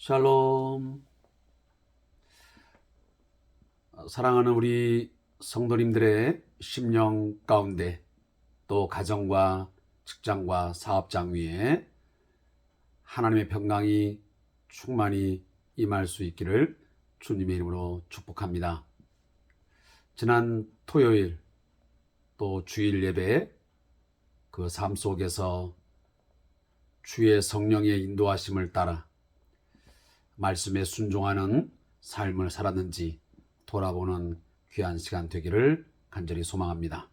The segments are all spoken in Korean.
샬롬. 사랑하는 우리 성도님들의 심령 가운데 또 가정과 직장과 사업장 위에 하나님의 평강이 충만히 임할 수 있기를 주님의 이름으로 축복합니다. 지난 토요일 또 주일 예배 그 삶 속에서 주의 성령의 인도하심을 따라 말씀에 순종하는 삶을 살았는지 돌아보는 귀한 시간 되기를 간절히 소망합니다.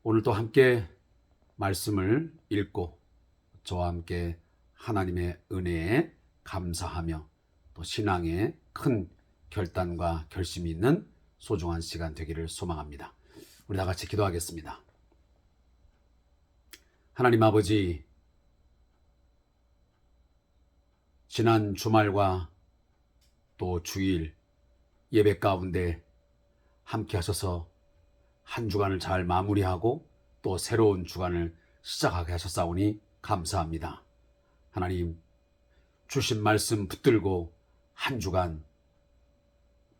오늘도 함께 말씀을 읽고 저와 함께 하나님의 은혜에 감사하며 또 신앙의 큰 결단과 결심이 있는 소중한 시간 되기를 소망합니다. 우리 다 같이 기도하겠습니다. 하나님 아버지, 지난 주말과 또 주일 예배 가운데 함께 하셔서 한 주간을 잘 마무리하고 또 새로운 주간을 시작하게 하셨사오니 감사합니다. 하나님, 주신 말씀 붙들고 한 주간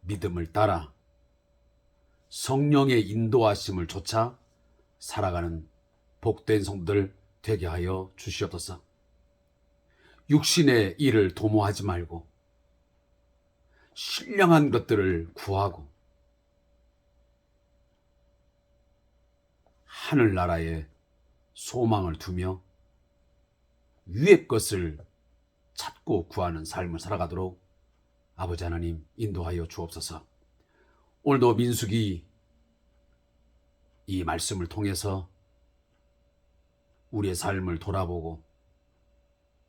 믿음을 따라 성령의 인도하심을 쫓아 살아가는 복된 성도들 되게 하여 주시옵소서. 육신의 일을 도모하지 말고 신령한 것들을 구하고 하늘나라에 소망을 두며 위의 것을 찾고 구하는 삶을 살아가도록 아버지 하나님 인도하여 주옵소서. 오늘도 민수기 이 말씀을 통해서 우리의 삶을 돌아보고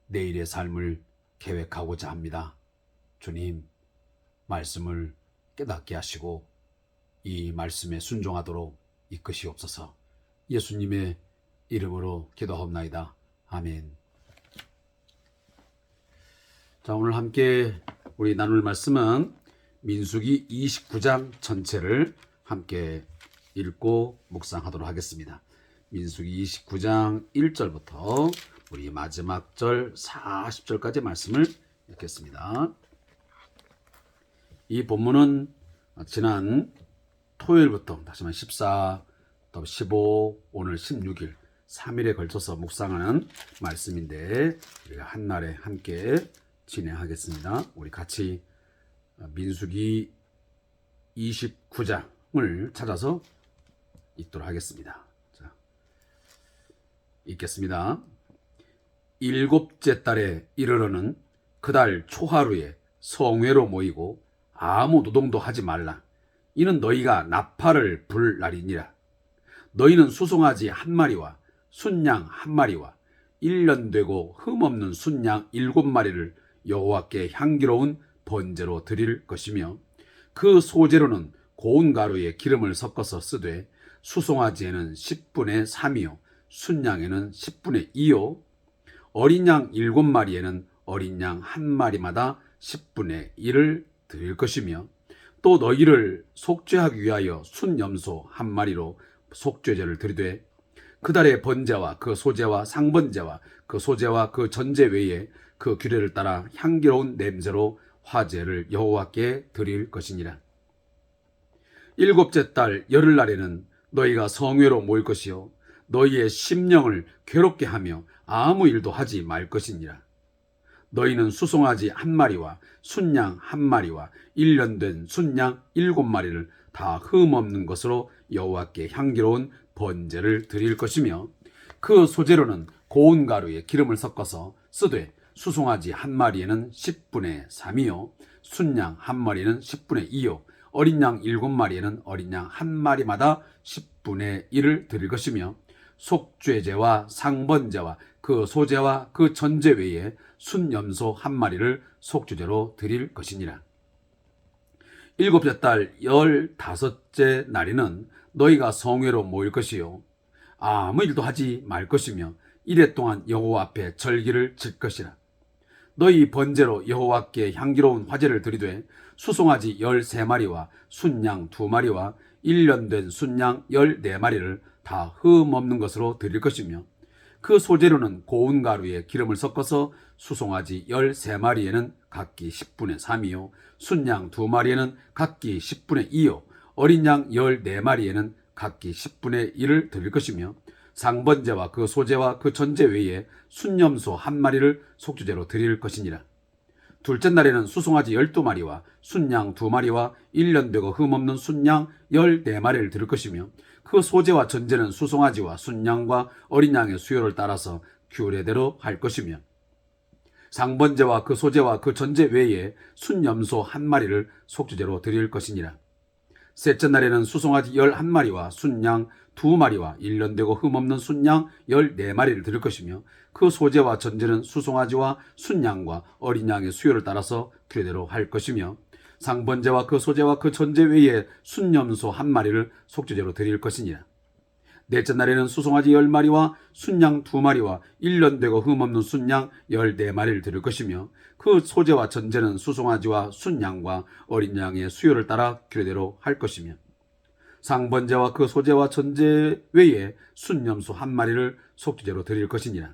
내일의 삶을 계획하고자 합니다. 주님, 말씀을 깨닫게 하시고 이 말씀에 순종하도록 이끄시옵소서. 예수님의 이름으로 기도하옵나이다. 아멘. 자, 오늘 함께 우리 나눌 말씀은 민수기 29장 전체를 함께 읽고 묵상하도록 하겠습니다. 민수기 29장 1절부터 우리 마지막 절 40절까지 말씀을 읽겠습니다. 이 본문은 지난 토요일부터 다시 한번 14, 또 15, 오늘 16일 3일에 걸쳐서 묵상하는 말씀인데 우리가 한날에 함께 진행하겠습니다. 우리 같이 민수기 29장을 찾아서 읽도록 하겠습니다. 자, 읽겠습니다. 일곱째 달에 이르러는 그달 초하루에 성회로 모이고 아무 노동도 하지 말라. 이는 너희가 나팔을 불 날이니라. 너희는 수송아지 한 마리와 순양 한 마리와 1년 되고 흠없는 순양 7마리를 여호와께 향기로운 번제로 드릴 것이며 그 소재로는 고운 가루에 기름을 섞어서 쓰되 수송아지에는 10분의 3이요 순양에는 10분의 2요 어린 양 7마리에는 어린 양 한 마리마다 10분의 1을 드릴 것이며 또 너희를 속죄하기 위하여 순염소 한 마리로 속죄제를 드리되 그달의 번제와 그 소제와 상번제와 그 소제와 그 전제 외에 그 규례를 따라 향기로운 냄새로 화제를 여호와께 드릴 것이니라. 일곱째 달 열흘날에는 너희가 성회로 모일 것이요 너희의 심령을 괴롭게 하며 아무 일도 하지 말 것이니라. 너희는 수송아지 한 마리와 순양 한 마리와 1년 된 순양 7마리를 다 흠없는 것으로 여호와께 향기로운 번제를 드릴 것이며 그 소재로는 고운 가루에 기름을 섞어서 쓰되 수송아지 한 마리에는 10분의 3이요 순양 한 마리는 10분의 2요 어린 양 7마리에는 어린 양 한 마리마다 10분의 1을 드릴 것이며 속죄제와 상번제와 그 소제와 그 전제 외에 순염소 한 마리를 속죄제로 드릴 것이니라. 일곱째 달 15째 날에는 너희가 성회로 모일 것이요 아무 일도 하지 말 것이며 이래 동안 여호와 앞에 절기를 질 것이라. 너희 번제로 여호와께 향기로운 화제를 드리되 수송아지 13마리와 순양 2마리와 1년 된 순양 14마리를 다 흠없는 것으로 드릴 것이며 그 소재로는 고운 가루에 기름을 섞어서 수송아지 13마리에는 각기 10분의 3이요 순양 2마리에는 각기 10분의 2요 어린 양 14마리에는 각기 10분의 1을 드릴 것이며 상번제와 그 소제와 그 전제 외에 순염소 1마리를 속주제로 드릴 것이니라. 둘째 날에는 수송아지 12마리와 순양 2마리와 1년 되고 흠없는 순양 14마리를 드릴 것이며 그 소제와 전제는 수송아지와 순양과 어린 양의 수요를 따라서 규례대로 할 것이며 상번제와 그 소제와 그 전제 외에 순염소 1마리를 속주제로 드릴 것이니라. 셋째 날에는 수송아지 11마리와 순양 2마리와 1년 되고 흠없는 순양 14마리를 드릴 것이며 그 소제와 전제는 수송아지와 순양과 어린 양의 수요를 따라서 규례대로 할 것이며 상번제와 그 소제와 그 전제 외에 순염소 1마리를 속주제로 드릴 것이니라. 넷째 날에는 수송아지 10마리와 순양 2마리와 1년 되고 흠없는 순양 14마리를 드릴 것이며 그 소제와 전제는 수송아지와 순양과 어린 양의 수요를 따라 규례대로 할 것이며 상번제와 그 소제와 전제 외에 순염소 1마리를 속주제로 드릴 것이니라.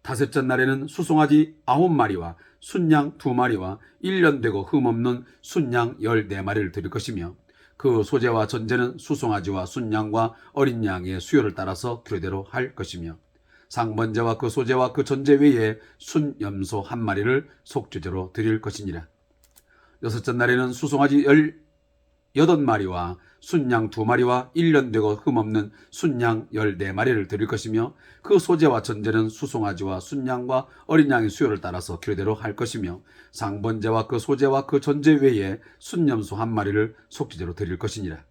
다섯째 날에는 수송아지 9마리와 순양 2마리와 1년 되고 흠없는 순양 14마리를 드릴 것이며 그 소제와 전제는 수송아지와 순양과 어린 양의 수요를 따라서 규례대로 할 것이며 상번제와 그 소제와 그 전제 외에 순염소 1마리를 속주제로 드릴 것이니라. 여섯째 날에는 수송아지 18마리와 순양 2마리와 1년 되고 흠없는 순양 14마리를 드릴 것이며 그 소제와 전제는 수송아지와 순양과 어린 양의 수요를 따라서 규례대로 할 것이며 상번제와 그 소제와 그 전제 외에 순염소 1마리를 속주제로 드릴 것이니라.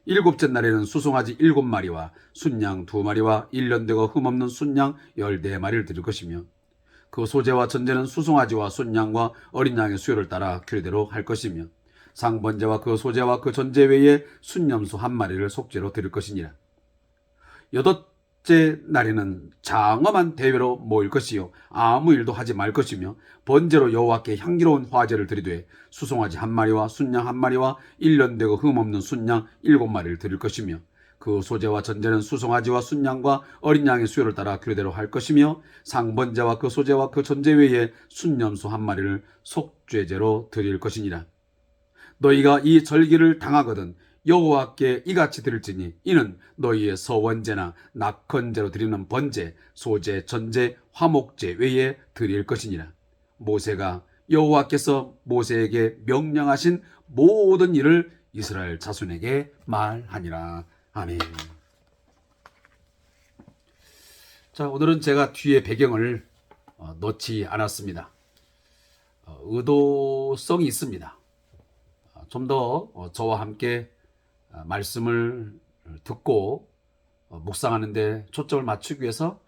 일곱째 날에는 수송아지 7마리와 순양 2마리와 1년 되고 흠없는 순양 14마리를 드릴 것이며 그 소제와 전제는 수송아지와 순양과 어린 양의 수요를 따라 규례대로 할 것이며 상번제와 그 소제와 그 전제 외에 순염소 1마리를 속죄로 드릴 것이니라. 여덟째 날에는 장엄한 대회로 모일 것이요 아무 일도 하지 말 것이며 번제로 여호와께 향기로운 화제를 드리되 수송아지 1마리와 순양 1마리와 1년 되고 흠없는 순양 7마리를 드릴 것이며 그 소제와 전제는 수송아지와 순양과 어린 양의 수요를 따라 규례대로 할 것이며 상번제와 그 소제와 그 전제 외에 순염소 1마리를 속죄제로 드릴 것이니라. 너희가 이 절기를 당하거든 여호와께 이같이 드릴지니 이는 너희의 서원제나 낙헌제로 드리는 번제, 소제, 전제, 화목제 외에 드릴 것이니라. 모세가 여호와께서 모세에게 명령하신 모든 일을 이스라엘 자손에게 말하니라. 아멘. 자, 오늘은 제가 뒤에 배경을 넣지 않았습니다. 의도성이 있습니다. 좀 더 저와 함께 말씀을 듣고 묵상하는 데 초점을 맞추기 위해서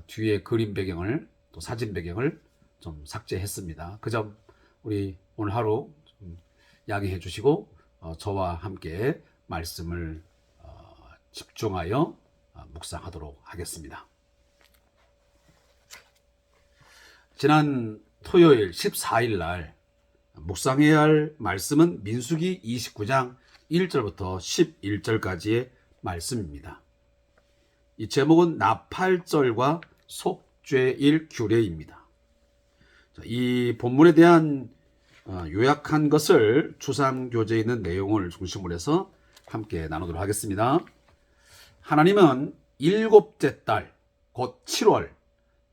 뒤에 그림 배경을 또 사진 배경을 좀 삭제했습니다. 그 점 우리 오늘 하루 좀 양해해 주시고 저와 함께 말씀을 집중하여 묵상하도록 하겠습니다. 지난 토요일 14일 날 묵상해야 할 말씀은 민수기 29장 1절부터 11절까지의 말씀입니다. 이 제목은 나팔절과 속죄일 규례입니다. 이 본문에 대한 요약한 것을 추상교재에 있는 내용을 중심으로 해서 함께 나누도록 하겠습니다. 하나님은 일곱째 달, 곧 7월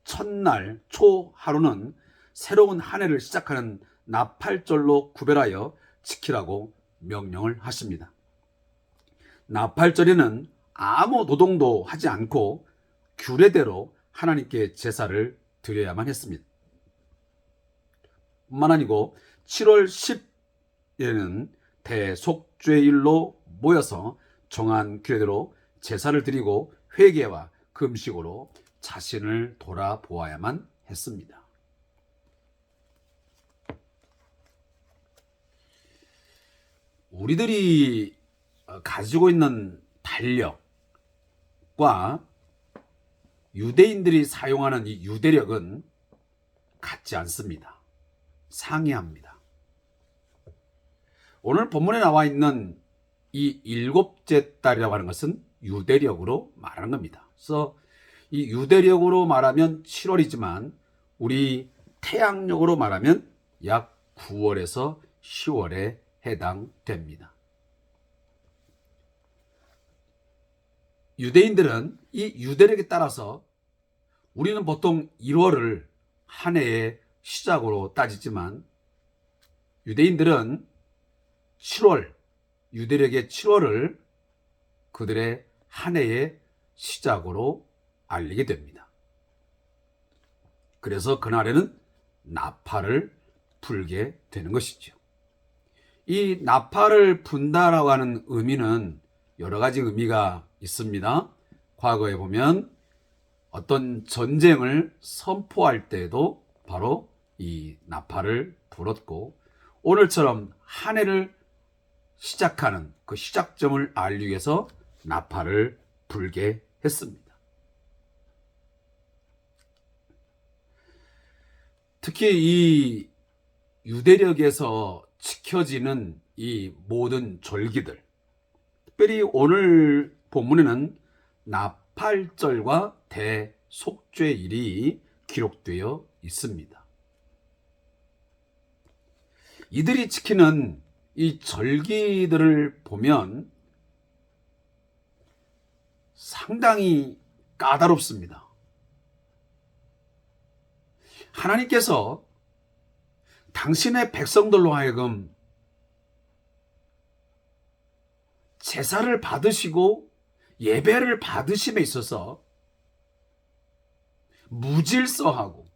첫날 초 하루는 새로운 한 해를 시작하는 나팔절로 구별하여 지키라고 명령을 하십니다. 나팔절에는 아무 노동도 하지 않고 규례대로 하나님께 제사를 드려야만 했습니다. 뿐만 아니고 7월 10일에는 대속죄일로 모여서 정한 규례대로 제사를 드리고 회개와 금식으로 자신을 돌아보아야만 했습니다. 우리들이 가지고 있는 달력과 유대인들이 사용하는 이 유대력은 같지 않습니다. 상이합니다. 오늘 본문에 나와 있는 이 일곱째 달이라고 하는 것은 유대력으로 말하는 겁니다. 그래서 이 유대력으로 말하면 7월이지만 우리 태양력으로 말하면 약 9월에서 10월에 해당됩니다. 유대인들은 이 유대력에 따라서 우리는 보통 1월을 한 해의 시작으로 따지지만 유대인들은 7월, 유대력의 7월을 그들의 한 해의 시작으로 알리게 됩니다. 그래서 그날에는 나팔을 불게 되는 것이죠. 이 나팔을 분다라고 하는 의미는 여러 가지 의미가 있습니다. 과거에 보면 어떤 전쟁을 선포할 때에도 바로 이 나팔을 불었고, 오늘처럼 한 해를 시작하는 그 시작점을 알리기 위해서 나팔을 불게 했습니다. 특히 이 유대력에서 지켜지는 이 모든 절기들, 특별히 오늘 본문에는 나팔절과 대속죄일이 기록되어 있습니다. 이들이 지키는 이 절기들을 보면 상당히 까다롭습니다. 하나님께서 당신의 백성들로 하여금 제사를 받으시고 예배를 받으심에 있어서 무질서하고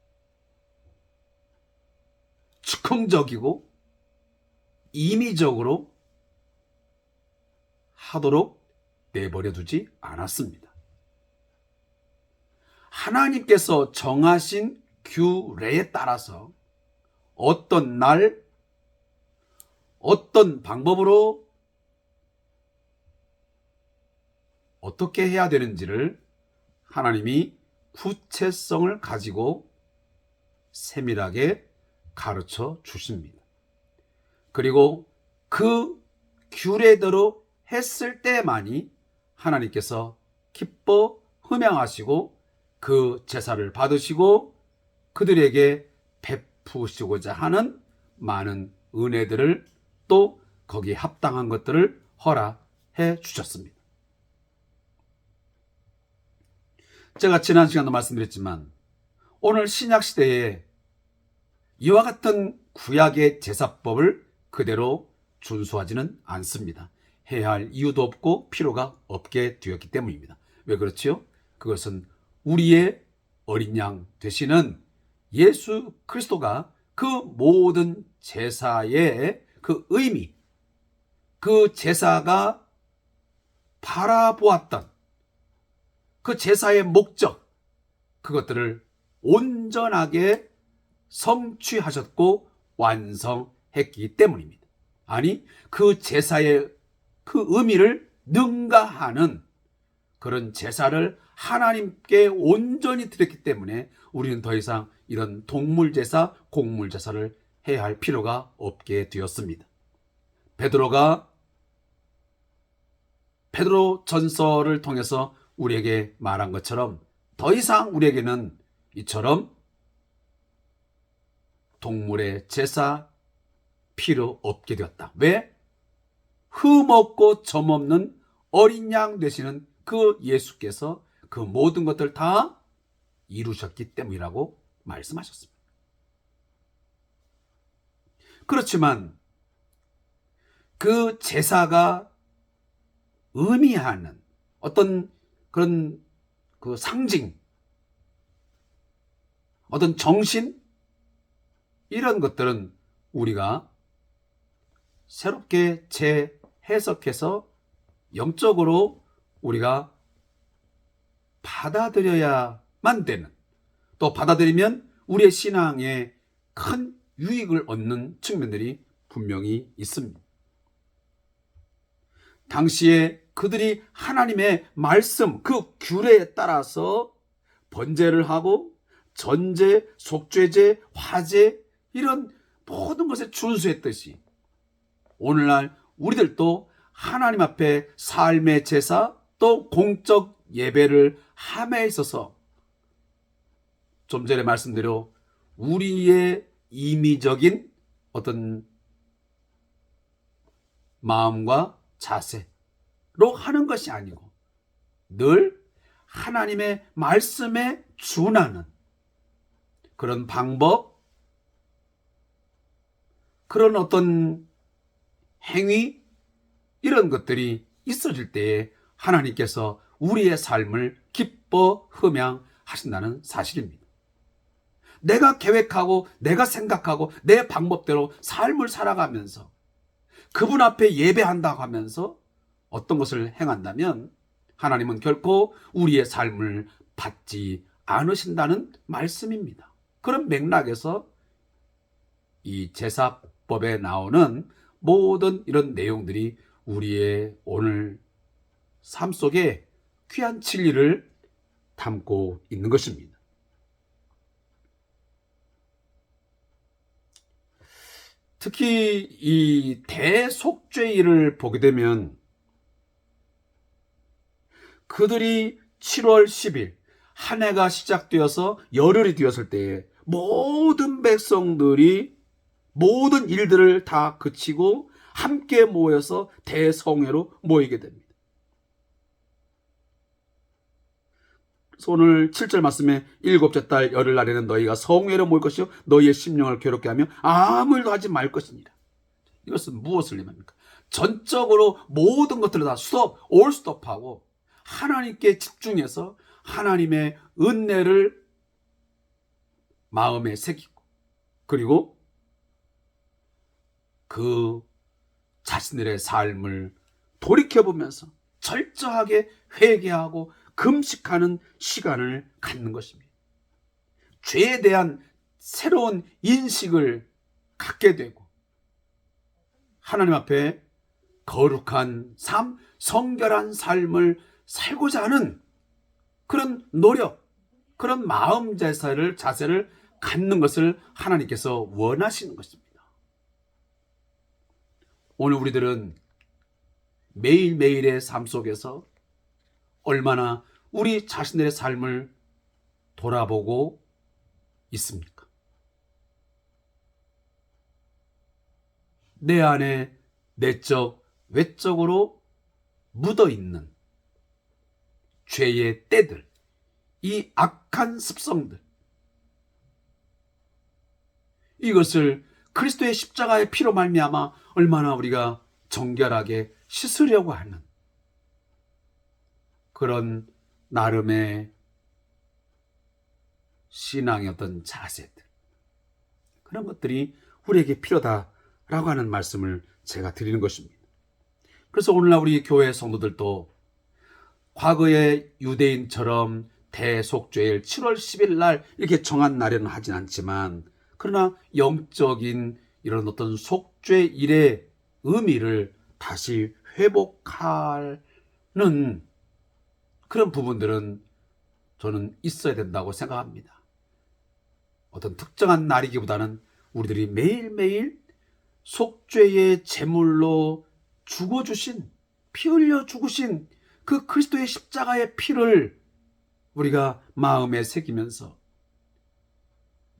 즉흥적이고 임의적으로 하도록 내버려 두지 않았습니다. 하나님께서 정하신 규례에 따라서 어떤 날, 어떤 방법으로 어떻게 해야 되는지를 하나님이 구체성을 가지고 세밀하게 가르쳐 주십니다. 그리고 그 규례대로 했을 때만이 하나님께서 기뻐 흠양하시고 그 제사를 받으시고 그들에게 베푸시고자 하는 많은 은혜들을 또 거기에 합당한 것들을 허락해 주셨습니다. 제가 지난 시간도 말씀드렸지만 오늘 신약시대에 이와 같은 구약의 제사법을 그대로 준수하지는 않습니다. 해야 할 이유도 없고 필요가 없게 되었기 때문입니다. 왜 그렇지요? 그것은 우리의 어린 양 되시는 예수 그리스도가 그 모든 제사의 그 의미, 그 제사가 바라보았던 그 제사의 목적, 그것들을 온전하게 성취하셨고 완성했기 때문입니다. 아니, 그 제사의 그 의미를 능가하는 그런 제사를 하나님께 온전히 드렸기 때문에 우리는 더 이상 이런 동물 제사, 곡물 제사를 해야 할 필요가 없게 되었습니다. 베드로 전서를 통해서 우리에게 말한 것처럼 더 이상 우리에게는 이처럼 동물의 제사 필요 없게 되었다. 왜? 흠없고 점없는 어린 양 되시는 그 예수께서 그 모든 것들 다 이루셨기 때문이라고 말씀하셨습니다. 그렇지만 그 제사가 의미하는 어떤 그런 그 상징, 어떤 정신, 이런 것들은 우리가 새롭게 재해석해서 영적으로 우리가 받아들여야만 되는, 또 받아들이면 우리의 신앙에 큰 유익을 얻는 측면들이 분명히 있습니다. 당시에 그들이 하나님의 말씀, 그 규례에 따라서 번제를 하고 전제, 속죄제, 화제 이런 모든 것에 준수했듯이 오늘날 우리들도 하나님 앞에 삶의 제사 또 공적 예배를 함에 있어서 좀 전에 말씀대로 우리의 임의적인 어떤 마음과 자세로 하는 것이 아니고 늘 하나님의 말씀에 준하는 그런 방법, 그런 어떤 행위, 이런 것들이 있어질 때에 하나님께서 우리의 삶을 기뻐 흠양하신다는 사실입니다. 내가 계획하고 내가 생각하고 내 방법대로 삶을 살아가면서 그분 앞에 예배한다고 하면서 어떤 것을 행한다면 하나님은 결코 우리의 삶을 받지 않으신다는 말씀입니다. 그런 맥락에서 이 제사법에 나오는 모든 이런 내용들이 우리의 오늘 삶 속에 귀한 진리를 담고 있는 것입니다. 특히 이 대속죄일을 보게 되면 그들이 7월 10일 한 해가 시작되어서 열흘이 되었을 때에 모든 백성들이 모든 일들을 다 그치고 함께 모여서 대성회로 모이게 됩니다. 그래서 오늘 7절 말씀에 일곱째 달 열흘날에는 너희가 성회로 모일 것이요 너희의 심령을 괴롭게 하며 아무 일도 하지 말 것이니라. 이것은 무엇을 의미합니까? 전적으로 모든 것들을 다 올 스톱하고 하나님께 집중해서 하나님의 은혜를 마음에 새기고 그리고 그 자신들의 삶을 돌이켜보면서 철저하게 회개하고 금식하는 시간을 갖는 것입니다. 죄에 대한 새로운 인식을 갖게 되고 하나님 앞에 거룩한 삶, 성결한 삶을 살고자 하는 그런 노력, 그런 마음 자세를 갖는 것을 하나님께서 원하시는 것입니다. 오늘 우리들은 매일매일의 삶 속에서 얼마나 우리 자신들의 삶을 돌아보고 있습니까? 내 안에 내적, 외적으로 묻어있는 죄의 때들, 이 악한 습성들, 이것을 그리스도의 십자가의 피로 말미암아 얼마나 우리가 정결하게 씻으려고 하는 그런 나름의 신앙의 어떤 자세들, 그런 것들이 우리에게 필요하다라고 하는 말씀을 제가 드리는 것입니다. 그래서 오늘날 우리 교회 성도들도 과거의 유대인처럼 대속죄일 7월 10일 날 이렇게 정한 날에는 하진 않지만 그러나 영적인 이런 어떤 속죄일의 의미를 다시 회복하는 그런 부분들은 저는 있어야 된다고 생각합니다. 어떤 특정한 날이기보다는 우리들이 매일매일 속죄의 제물로 죽어주신, 피 흘려 죽으신 그 그리스도의 십자가의 피를 우리가 마음에 새기면서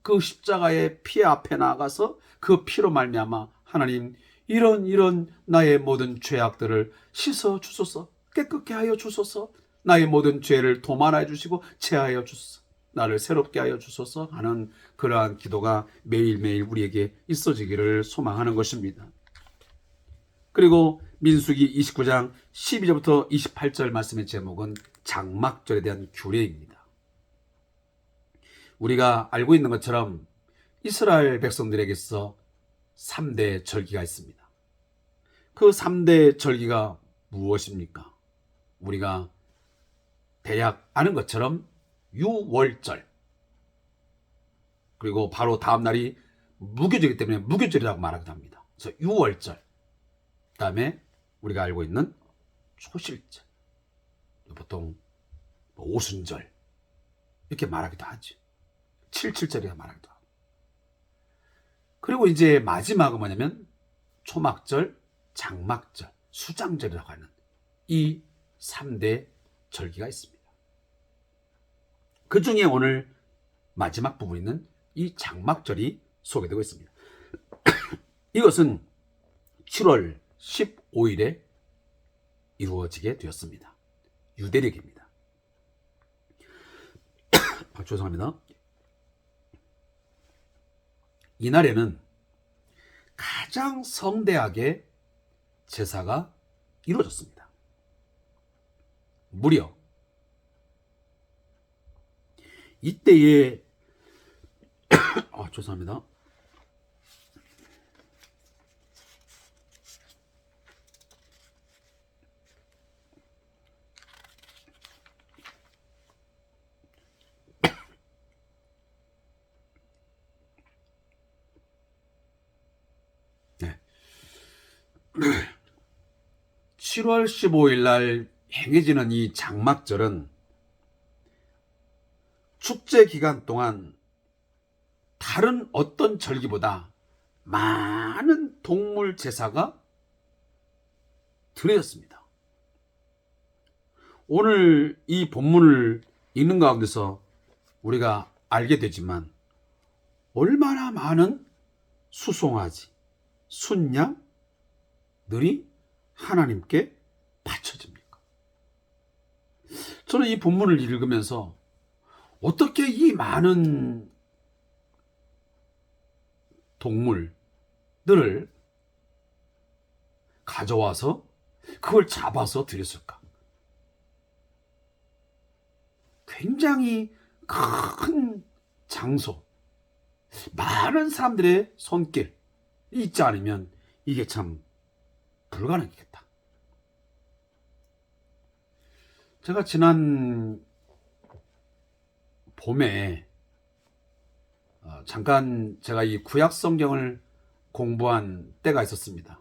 그 십자가의 피 앞에 나가서 그 피로 말미암아 하나님 이런 나의 모든 죄악들을 씻어 주소서, 깨끗게 하여 주소서, 나의 모든 죄를 도말하여 주시고 제하여 주소서, 나를 새롭게 하여 주소서 하는 그러한 기도가 매일매일 우리에게 있어지기를 소망하는 것입니다. 그리고 민수기 29장 12절부터 28절 말씀의 제목은 장막절에 대한 규례입니다. 우리가 알고 있는 것처럼 이스라엘 백성들에게서 3대 절기가 있습니다. 그 3대 절기가 무엇입니까? 우리가 대략 아는 것처럼 유월절, 그리고 바로 다음 날이 무교절이기 때문에 무교절이라고 말하기도 합니다. 그래서 유월절, 그 다음에 우리가 알고 있는 초실절, 보통 오순절 이렇게 말하기도 하죠. 77절이라고 말하기도 하고. 그리고 이제 마지막은 뭐냐면 초막절, 장막절, 수장절이라고 하는 이 3대 절기가 있습니다. 그 중에 오늘 마지막 부분에 있는 이 장막절이 소개되고 있습니다. 이것은 7월 15일에 이루어지게 되었습니다. 유대력입니다. 죄송합니다. 이날에는 가장 성대하게 제사가 이루어졌습니다. 무려 이때에 죄송합니다. 네. 7월 15일 날 행해지는 이 장막절은 축제 기간 동안 다른 어떤 절기보다 많은 동물 제사가 드려졌습니다. 오늘 이 본문을 읽는 가운데서 우리가 알게 되지만 얼마나 많은 수송아지, 순양들이 하나님께 바쳐집니까? 저는 이 본문을 읽으면서 어떻게 이 많은 동물들을 가져와서 그걸 잡아서 드렸을까? 굉장히 큰 장소, 많은 사람들의 손길이 있지 않으면 이게 참 불가능하겠다. 제가 지난 봄에 잠깐 제가 이 구약 성경을 공부한 때가 있었습니다.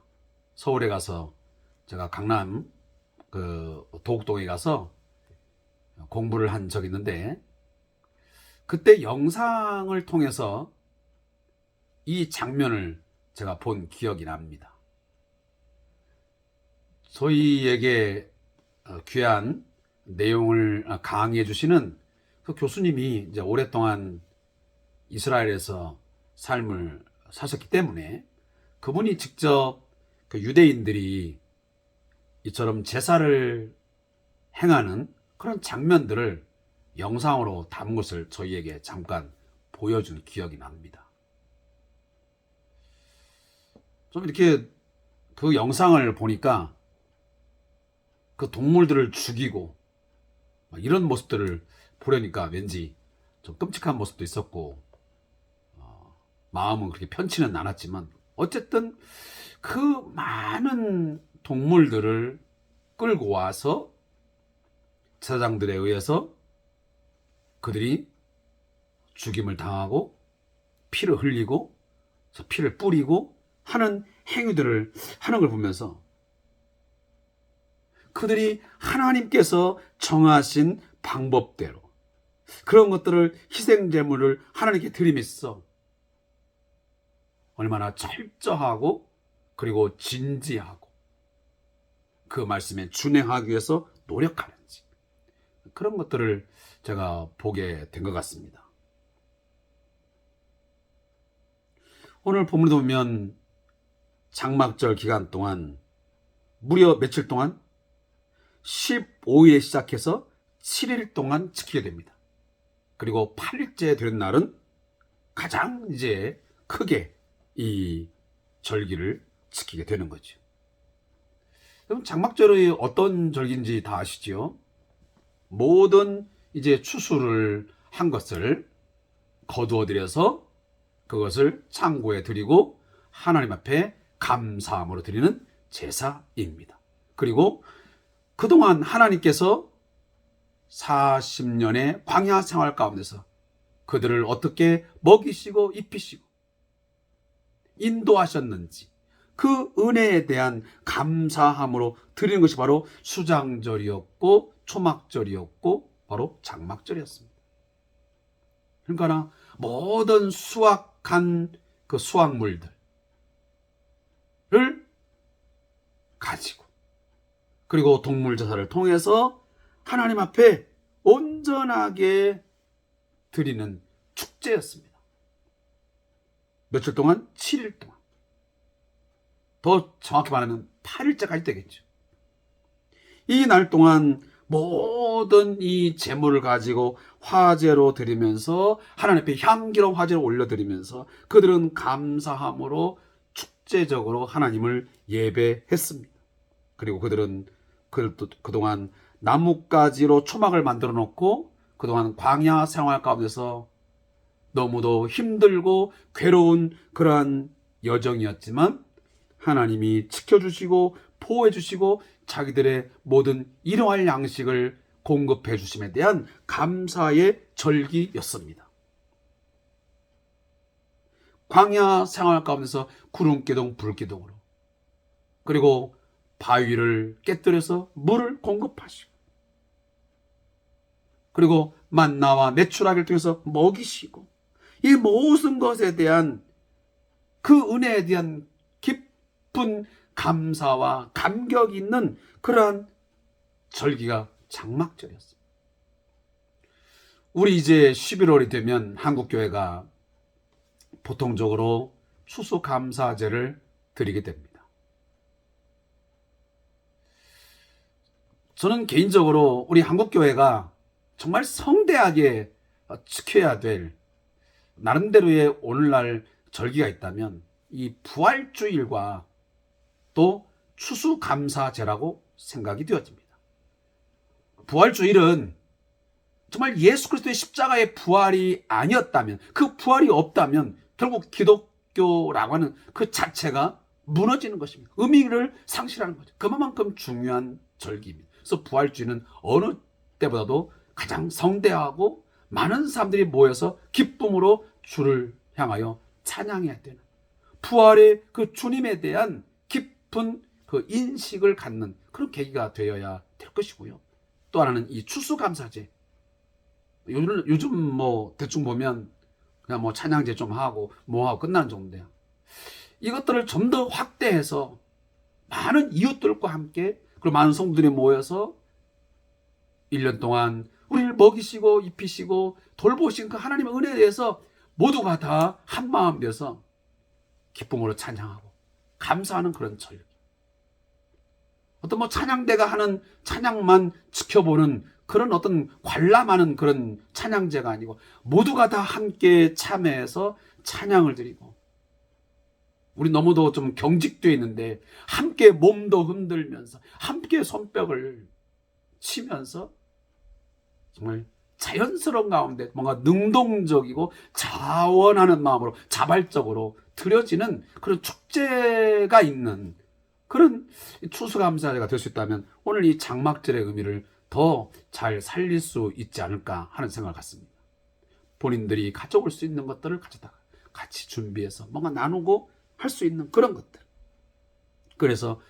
서울에 가서 제가 강남 도곡동에 가서 공부를 한 적이 있는데 그때 영상을 통해서 이 장면을 제가 본 기억이 납니다. 저희에게 귀한 내용을 강의해 주시는 그 교수님이 이제 오랫동안 이스라엘에서 삶을 사셨기 때문에 그분이 직접 그 유대인들이 이처럼 제사를 행하는 그런 장면들을 영상으로 담은 것을 저희에게 잠깐 보여준 기억이 납니다. 좀 이렇게 그 영상을 보니까 그 동물들을 죽이고 이런 모습들을 보려니까 왠지 좀 끔찍한 모습도 있었고 마음은 그렇게 편치는 않았지만 어쨌든 그 많은 동물들을 끌고 와서 제사장들에 의해서 그들이 죽임을 당하고 피를 흘리고 피를 뿌리고 하는 행위들을 하는 걸 보면서 그들이 하나님께서 정하신 방법대로 그런 것들을 희생제물을 하나님께 드림으로써 얼마나 철저하고 그리고 진지하고 그 말씀에 준행하기 위해서 노력하는지 그런 것들을 제가 보게 된 것 같습니다. 오늘 본문에 보면 장막절 기간 동안 무려 며칠 동안 15일에 시작해서 7일 동안 지키게 됩니다. 그리고 8일째 되는 날은 가장 이제 크게 이 절기를 지키게 되는 거죠. 그럼 장막절이 어떤 절기인지 다 아시죠? 모든 이제 추수를 한 것을 거두어 들여서 그것을 창고에 드리고 하나님 앞에 감사함으로 드리는 제사입니다. 그리고 그동안 하나님께서 40년의 광야 생활 가운데서 그들을 어떻게 먹이시고 입히시고 인도하셨는지 그 은혜에 대한 감사함으로 드리는 것이 바로 수장절이었고 초막절이었고 바로 장막절이었습니다. 그러니까 모든 수확한 그 수확물들을 가지고 그리고 동물 제사를 통해서 하나님 앞에 온전하게 드리는 축제였습니다. 며칠 동안? 7일 동안. 더 정확히 말하면 8일째까지 되겠죠. 이 날 동안 모든 이 제물을 가지고 화제로 드리면서 하나님 앞에 향기로운 화제를 올려드리면서 그들은 감사함으로 축제적으로 하나님을 예배했습니다. 그리고 그들은 그동안 나뭇가지로 초막을 만들어 놓고 그동안 광야 생활 가운데서 너무도 힘들고 괴로운 그러한 여정이었지만 하나님이 지켜주시고 보호해주시고 자기들의 모든 일용할 양식을 공급해 주심에 대한 감사의 절기였습니다. 광야 생활 가운데서 구름기둥 불기둥으로 그리고 바위를 깨뜨려서 물을 공급하시고 그리고 만나와 메추라기를 통해서 먹이시고 이 모든 것에 대한 그 은혜에 대한 깊은 감사와 감격이 있는 그러한 절기가 장막절이었습니다. 우리 이제 11월이 되면 한국교회가 보통적으로 추수감사제를 드리게 됩니다. 저는 개인적으로 우리 한국교회가 정말 성대하게 지켜야 될 나름대로의 오늘날 절기가 있다면 이 부활주일과 또 추수감사제라고 생각이 되어집니다. 부활주일은 정말 예수 그리스도의 십자가의 부활이 아니었다면, 그 부활이 없다면 결국 기독교라고 하는 그 자체가 무너지는 것입니다. 의미를 상실하는 거죠. 그만큼 중요한 절기입니다. 그래서 부활주일은 어느 때보다도 가장 성대하고 많은 사람들이 모여서 기쁨으로 주를 향하여 찬양해야 되는, 부활의 그 주님에 대한 깊은 그 인식을 갖는 그런 계기가 되어야 될 것이고요. 또 하나는 이 추수감사제. 요즘 뭐 대충 보면 그냥 뭐 찬양제 좀 하고 뭐 하고 끝나는 정도인데요. 이것들을 좀 더 확대해서 많은 이웃들과 함께 그리고 많은 성도들이 모여서 1년 동안 우리를 먹이시고 입히시고 돌보신 그 하나님의 은혜에 대해서 모두가 다 한마음 되어서 기쁨으로 찬양하고 감사하는 그런 절기. 어떤 뭐 찬양대가 하는 찬양만 지켜보는 그런 어떤 관람하는 그런 찬양제가 아니고 모두가 다 함께 참여해서 찬양을 드리고, 우리 너무도 좀 경직되어 있는데 함께 몸도 흔들면서 함께 손뼉을 치면서 정말 자연스러운 가운데 뭔가 능동적이고 자원하는 마음으로 자발적으로 드려지는 그런 축제가 있는 그런 추수감사제가 될 수 있다면 오늘 이 장막절의 의미를 더 잘 살릴 수 있지 않을까 하는 생각을 갖습니다. 본인들이 가져올 수 있는 것들을 가져다가 같이 준비해서 뭔가 나누고 할 수 있는 그런 것들. 그래서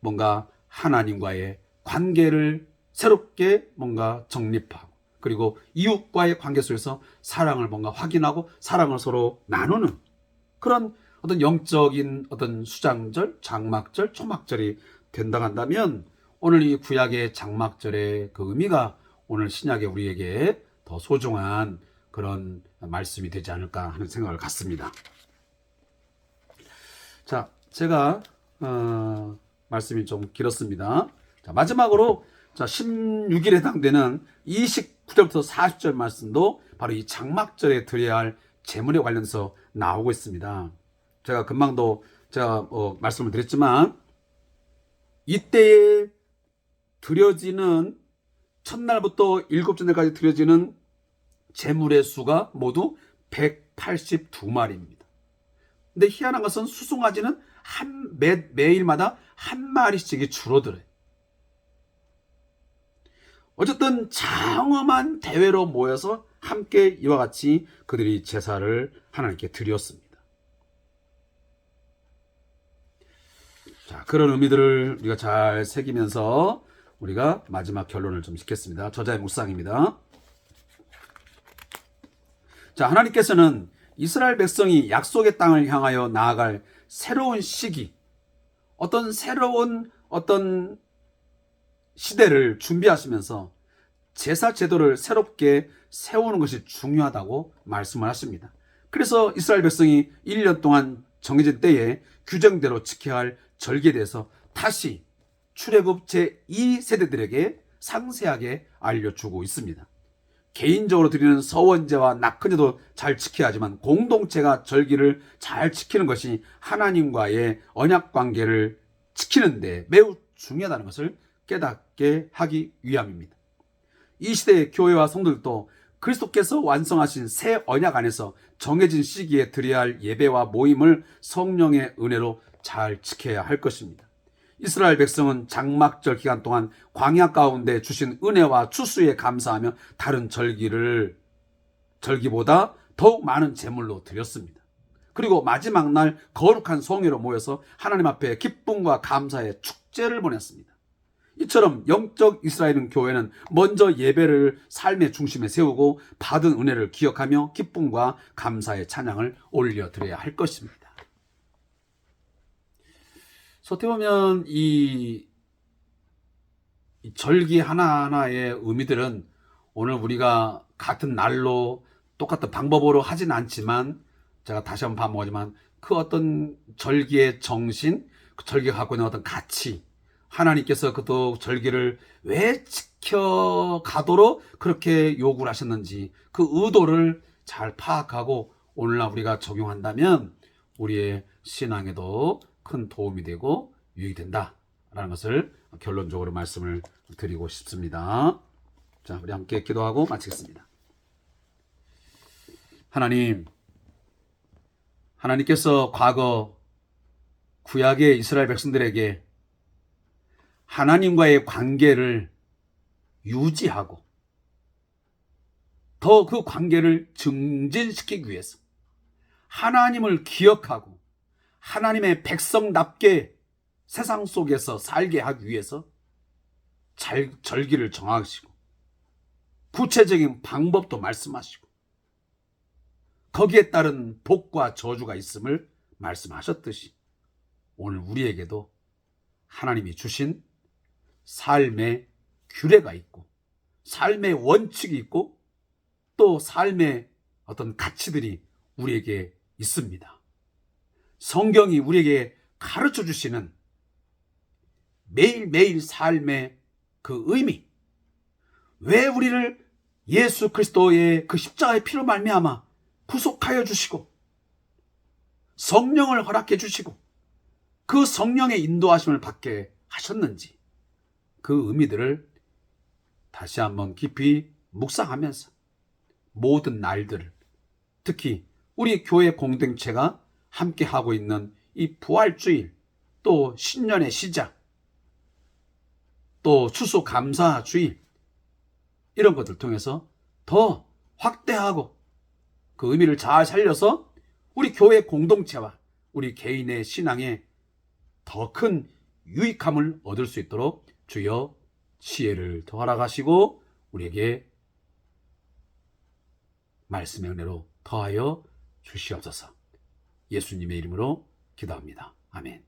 뭔가 하나님과의 관계를 새롭게 뭔가 정립하고, 그리고 이웃과의 관계 속에서 사랑을 뭔가 확인하고 사랑을 서로 나누는 그런 어떤 영적인 어떤 수장절, 장막절, 초막절이 된다 한다면 오늘 이 구약의 장막절의 그 의미가 오늘 신약의 우리에게 더 소중한 그런 말씀이 되지 않을까 하는 생각을 갖습니다. 자, 제가 말씀이 좀 길었습니다. 자, 마지막으로 16일에 해당되는 29절부터 40절 말씀도 바로 이 장막절에 드려야 할 제물에 관련해서 나오고 있습니다. 제가 금방도 제가 말씀을 드렸지만 이때에 드려지는 첫날부터 일곱째 날까지 드려지는 제물의 수가 모두 182마리입니다. 근데 희한한 것은 수송아지는 매일마다 한 마리씩이 줄어들어요. 어쨌든 장엄한 대회로 모여서 함께 이와 같이 그들이 제사를 하나님께 드렸습니다. 자, 그런 의미들을 우리가 잘 새기면서 우리가 마지막 결론을 좀 짓겠습니다. 저자의 묵상입니다. 자, 하나님께서는 이스라엘 백성이 약속의 땅을 향하여 나아갈 새로운 시기, 어떤 새로운 어떤 시대를 준비하시면서 제사 제도를 새롭게 세우는 것이 중요하다고 말씀을 하십니다. 그래서 이스라엘 백성이 1년 동안 정해진 때에 규정대로 지켜야 할 절기에 대해서 다시 출애굽 제2세대들에게 상세하게 알려주고 있습니다. 개인적으로 드리는 서원제와 낙헌제도 잘 지켜야 하지만 공동체가 절기를 잘 지키는 것이 하나님과의 언약관계를 지키는데 매우 중요하다는 것을 깨닫게 하기 위함입니다. 이 시대의 교회와 성도들도 그리스도께서 완성하신 새 언약 안에서 정해진 시기에 드려야 할 예배와 모임을 성령의 은혜로 잘 지켜야 할 것입니다. 이스라엘 백성은 장막절 기간 동안 광야 가운데 주신 은혜와 추수에 감사하며 다른 절기보다 더욱 많은 제물로 드렸습니다. 그리고 마지막 날 거룩한 성회로 모여서 하나님 앞에 기쁨과 감사의 축제를 보냈습니다. 이처럼 영적 이스라엘 교회는 먼저 예배를 삶의 중심에 세우고 받은 은혜를 기억하며 기쁨과 감사의 찬양을 올려드려야 할 것입니다. 어떻게 보면 이 절기 하나하나의 의미들은 오늘 우리가 같은 날로 똑같은 방법으로 하진 않지만 제가 다시 한번 반복하지만 그 어떤 절기의 정신, 그 절기가 갖고 있는 어떤 가치, 하나님께서 그 절기를 왜 지켜가도록 그렇게 요구를 하셨는지 그 의도를 잘 파악하고 오늘날 우리가 적용한다면 우리의 신앙에도 큰 도움이 되고 유익이 된다라는 것을 결론적으로 말씀을 드리고 싶습니다. 자, 우리 함께 기도하고 마치겠습니다. 하나님께서 과거 구약의 이스라엘 백성들에게 하나님과의 관계를 유지하고 더 그 관계를 증진시키기 위해서 하나님을 기억하고 하나님의 백성답게 세상 속에서 살게 하기 위해서 절기를 정하시고 구체적인 방법도 말씀하시고 거기에 따른 복과 저주가 있음을 말씀하셨듯이 오늘 우리에게도 하나님이 주신 삶의 규례가 있고 삶의 원칙이 있고 또 삶의 어떤 가치들이 우리에게 있습니다. 성경이 우리에게 가르쳐 주시는 매일매일 삶의 그 의미, 왜 우리를 예수 그리스도의 그 십자가의 피로 말미암아 구속하여 주시고 성령을 허락해 주시고 그 성령의 인도하심을 받게 하셨는지 그 의미들을 다시 한번 깊이 묵상하면서 모든 날들을 특히 우리 교회 공동체가 함께 하고 있는 이 부활주일, 또 신년의 시작, 또 추수감사주일 이런 것들 통해서 더 확대하고 그 의미를 잘 살려서 우리 교회 공동체와 우리 개인의 신앙에 더 큰 유익함을 얻을 수 있도록 주여 지혜를 더 허락하시고 우리에게 말씀의 은혜로 더하여 주시옵소서. 예수님의 이름으로 기도합니다. 아멘.